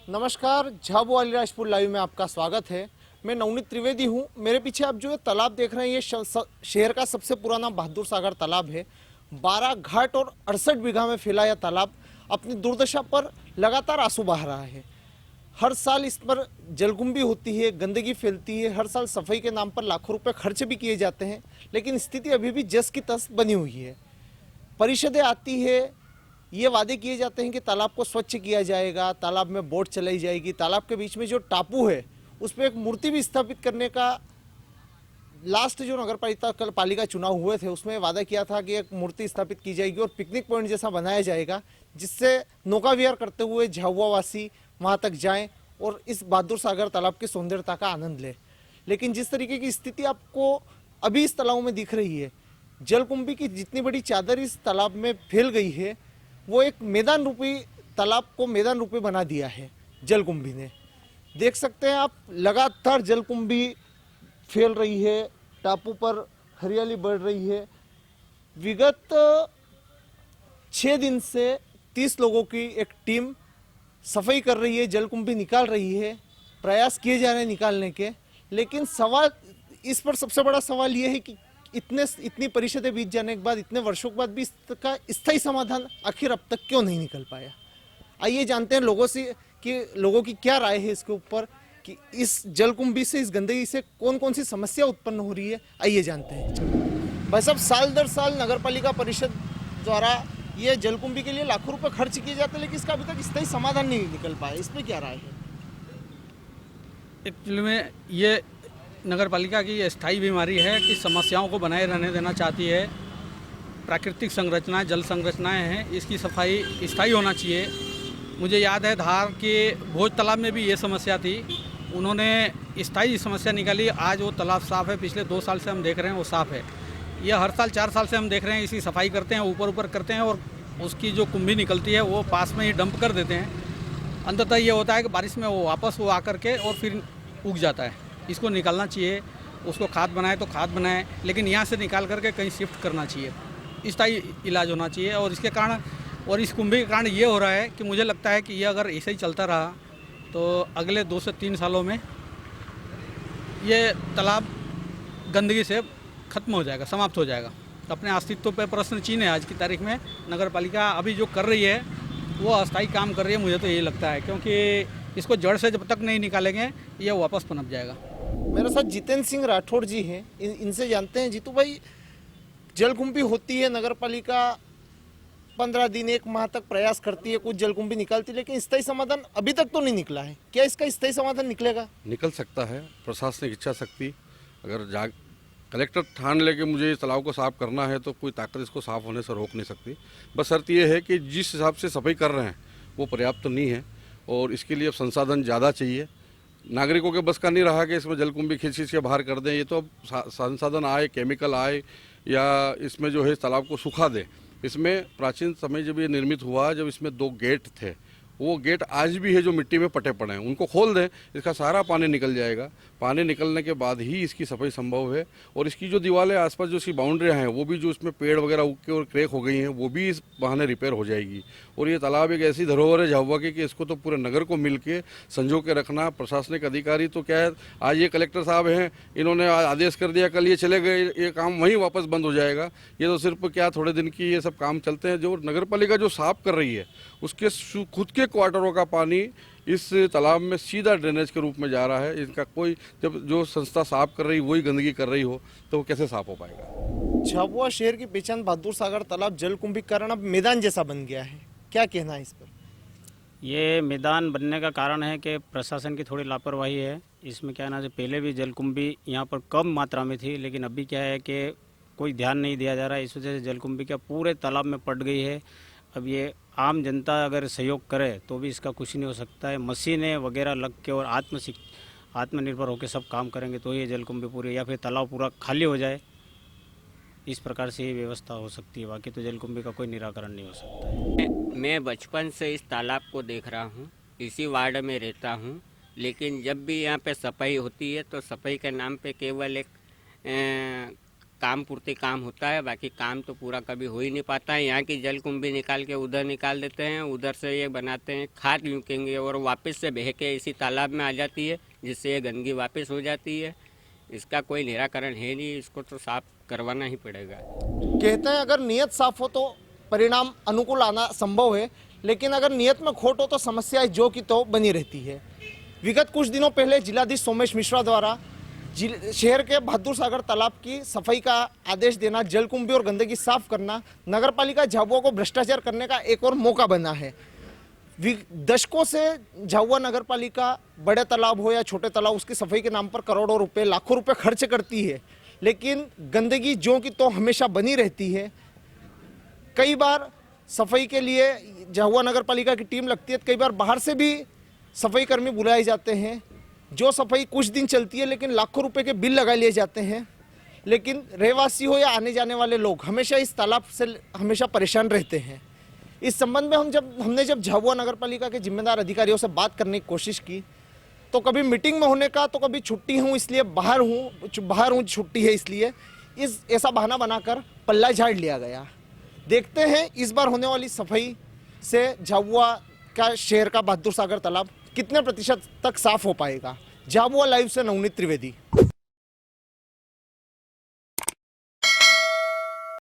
नमस्कार, झाबुआ अलीराजपुर लाइव में आपका स्वागत है। मैं नवनीत त्रिवेदी हूं। मेरे पीछे आप जो ये तालाब देख रहे हैं ये शहर का सबसे पुराना बहादुर सागर तालाब है। 12 घाट और 68 बीघा में फैला यह तालाब अपनी दुर्दशा पर लगातार आंसू बहा रहा है। हर साल इस पर जलकुंभी होती है, गंदगी फैलती है। हर साल सफाई के नाम पर लाखों रुपए खर्च भी किए जाते हैं, लेकिन स्थिति अभी भी जस की तस बनी हुई है। परिषदें आती है, ये वादे किए जाते हैं कि तालाब को स्वच्छ किया जाएगा, तालाब में बोट चलाई जाएगी, तालाब के बीच में जो टापू है उस पर एक मूर्ति भी स्थापित करने का लास्ट जो नगर पालिका चुनाव हुए थे उसमें वादा किया था कि एक मूर्ति स्थापित की जाएगी और पिकनिक पॉइंट जैसा बनाया जाएगा, जिससे नौका विहार करते हुए झाबुआ वासी वहाँ तक जाएं और इस बहादुर सागर तालाब की सौंदर्यता का आनंद लें। लेकिन जिस तरीके की स्थिति आपको अभी इस तालाब में दिख रही है, जलकुंभी की जितनी बड़ी चादर इस तालाब में फैल गई है, वो एक मैदान रूपी तालाब को मैदान रूपी बना दिया है जलकुंभी ने। देख सकते हैं आप, लगातार जलकुंभी फैल रही है, टापू पर हरियाली बढ़ रही है। विगत 6 दिन से 30 लोगों की एक टीम सफाई कर रही है, जलकुंभी निकाल रही है, प्रयास किए जा रहे हैं निकालने के। लेकिन सवाल इस पर सबसे बड़ा सवाल ये है कि इतनी परिषदें बीत जाने के बाद, इतने वर्षों के बाद भी इसका स्थायी समाधान आखिर अब तक क्यों नहीं निकल पाया। आइए जानते हैं लोगों से कि लोगों की क्या राय है इसके ऊपर कि इस जलकुंभी से, इस गंदगी से कौन कौन सी समस्या उत्पन्न हो रही है। आइए जानते हैं। भाई साहब, साल दर साल नगरपालिका परिषद द्वारा ये जलकुंभी के लिए लाखों रुपए खर्च किए जाते हैं, लेकिन इसका अभी तक स्थायी समाधान नहीं निकल पाया। इस पर क्या राय है? एक्चुअली में ये नगर पालिका की स्थायी बीमारी है कि समस्याओं को बनाए रहने देना चाहती है। प्राकृतिक संरचनाएं, जल संरचनाएं हैं, इसकी सफाई स्थायी होना चाहिए। मुझे याद है धार के भोज तालाब में भी ये समस्या थी, उन्होंने स्थायी समस्या निकाली। आज वो तालाब साफ़ है, पिछले 2 साल से हम देख रहे हैं वो साफ़ है। यह हर साल 4 साल से हम देख रहे हैं, इसकी सफाई करते हैं, ऊपर करते हैं और उसकी जो कुंभी निकलती है वो पास में ही डंप कर देते हैं। अंततः ये होता है कि बारिश में वो वापस वो आकर के और फिर उग जाता है। इसको निकालना चाहिए, उसको खाद बनाए तो खाद बनाए, लेकिन यहाँ से निकाल करके कहीं शिफ्ट करना चाहिए, स्थायी इलाज होना चाहिए। और इसके कारण, और इस कुंभी के कारण ये हो रहा है कि मुझे लगता है कि ये अगर ऐसे ही चलता रहा तो अगले 2 से 3 सालों में ये तालाब गंदगी से ख़त्म हो जाएगा, समाप्त हो जाएगा। अपने अस्तित्व पर प्रश्न चिन्ह है आज की तारीख में। नगर पालिका अभी जो कर रही है वो अस्थायी काम कर रही है, मुझे तो यही लगता है, क्योंकि इसको जड़ से जब तक नहीं निकालेंगे ये वापस पनप जाएगा। मेरे साथ जितेंद्र सिंह राठौड़ जी हैं, इनसे जानते हैं। जीतू भाई, जलकुंभी होती है, नगरपालिका 15 दिन 1 माह तक प्रयास करती है, कुछ जलकुंभी निकालती है, लेकिन स्थायी समाधान अभी तक तो नहीं निकला है। क्या इसका स्थायी समाधान निकलेगा? निकल सकता है। प्रशासनिक इच्छा शक्ति अगर कलेक्टर ठान ले कि मुझे इस तालाब को साफ़ करना है तो कोई ताकत इसको साफ़ होने से रोक नहीं सकती। बस शर्त ये है कि जिस हिसाब से सफाई कर रहे हैं वो पर्याप्त तो नहीं है और इसके लिए अब संसाधन ज़्यादा चाहिए। नागरिकों के बस का नहीं रहा कि इसमें जलकुंभी खींच के बाहर कर दें। ये तो अब संसाधन आए, केमिकल आए या इसमें जो है तालाब को सुखा दें। इसमें प्राचीन समय जब ये निर्मित हुआ, जब इसमें 2 गेट थे, वो गेट आज भी है जो मिट्टी में पटे पड़े हैं, उनको खोल दें, इसका सारा पानी निकल जाएगा। पानी निकलने के बाद ही इसकी सफाई संभव है। और इसकी जो दीवारें आसपास जो इसकी बाउंड्रियाँ हैं वो भी, जो इसमें पेड़ वगैरह उग के और क्रैक हो गई हैं, वो भी इस बहाने रिपेयर हो जाएगी। और ये तालाब एक ऐसी धरोहर है झाबुआ की कि इसको तो पूरे नगर को मिल के संजो के रखना। प्रशासनिक अधिकारी तो क्या है, आज ये कलेक्टर साहब हैं, इन्होंने आदेश कर दिया, कल ये चले गए, ये काम वहीं वापस बंद हो जाएगा। ये तो सिर्फ क्या थोड़े दिन की ये सब काम चलते हैं। जो नगर पालिका जो साफ कर रही है उसके खुद के क्वार्टरों का पानी इस तालाब में सीधा ड्रेनेज के रूप में जा रहा है। इनका कोई, जब जो संस्था साफ कर रही वही गंदगी कर रही हो तो वो कैसे साफ हो पाएगा? झाबुआ शहर की पहचान बहादुर सागर तालाब जलकुंभी के कारण अब मैदान जैसा बन गया है, क्या कहना है इस पर? ये मैदान बनने का कारण है कि प्रशासन की थोड़ी लापरवाही है। इसमें क्या है ना, जो पहले भी जलकुंभी यहाँ पर कम मात्रा में थी, लेकिन अभी क्या है कि कोई ध्यान नहीं दिया जा रहा है। इस वजह से जलकुंभी क्या पूरे तालाब में पट गई है। अब ये आम जनता अगर सहयोग करे तो भी इसका कुछ नहीं हो सकता है। मशीनें वगैरह लग के और आत्मनिर्भर होकर सब काम करेंगे तो ये जलकुंभी पूरी, या फिर तालाब पूरा खाली हो जाए, इस प्रकार से ही व्यवस्था हो सकती है। बाकी तो जलकुंभी का कोई निराकरण नहीं हो सकता है। मैं बचपन से इस तालाब को देख रहा हूँ, इसी वार्ड में रहता हूँ, लेकिन जब भी यहाँ पे सफाई होती है तो सफाई के नाम पे केवल एक काम पूर्ति काम होता है, बाकी काम तो पूरा कभी हो ही नहीं पाता है। यहाँ की जल कुंभी निकाल के उधर निकाल देते हैं, उधर से ये बनाते हैं खाद यूँ कहेंगे, और वापस से बह के इसी तालाब में आ जाती है, जिससे ये गंदगी वापस हो जाती है। इसका कोई निराकरण है नहीं, इसको तो साफ करवाना ही पड़ेगा। कहते हैं अगर नियत साफ हो तो परिणाम अनुकूल आना संभव है, लेकिन अगर नियत में खोट हो तो समस्या जो की तो बनी रहती है। विगत कुछ दिनों पहले जिलाधीश सोमेश मिश्रा द्वारा शहर के बहादुर सागर तालाब की सफाई का आदेश देना, जलकुंभी और गंदगी साफ करना नगरपालिका झाबुआ को भ्रष्टाचार करने का एक और मौका बना है। दशकों से झाबुआ नगरपालिका बड़े तालाब हो या छोटे तालाब, उसकी सफाई के नाम पर करोड़ों रुपए लाखों रुपए खर्च करती है, लेकिन गंदगी जो की तो हमेशा बनी रहती है। कई बार सफाई के लिए झाबुआ नगरपालिका की टीम लगती है, कई बार बाहर से भी सफाई कर्मी बुलाए जाते हैं, जो सफाई कुछ दिन चलती है लेकिन लाखों रुपए के बिल लगा लिए जाते हैं। लेकिन रहवासी हो या आने जाने वाले लोग हमेशा इस तालाब से हमेशा परेशान रहते हैं। इस संबंध में हमने जब झाबुआ नगरपालिका के जिम्मेदार अधिकारियों से बात करने की कोशिश की, तो कभी मीटिंग में होने का, तो कभी छुट्टी हूँ इसलिए बाहर हूँ छुट्टी है इसलिए, ऐसा बहाना बनाकर पल्ला झाड़ लिया गया। देखते हैं इस बार होने वाली सफाई से झाबुआ का शहर का बहादुर सागर तालाब कितने प्रतिशत तक साफ हो पाएगा। झाबुआ लाइव से नवनीत त्रिवेदी।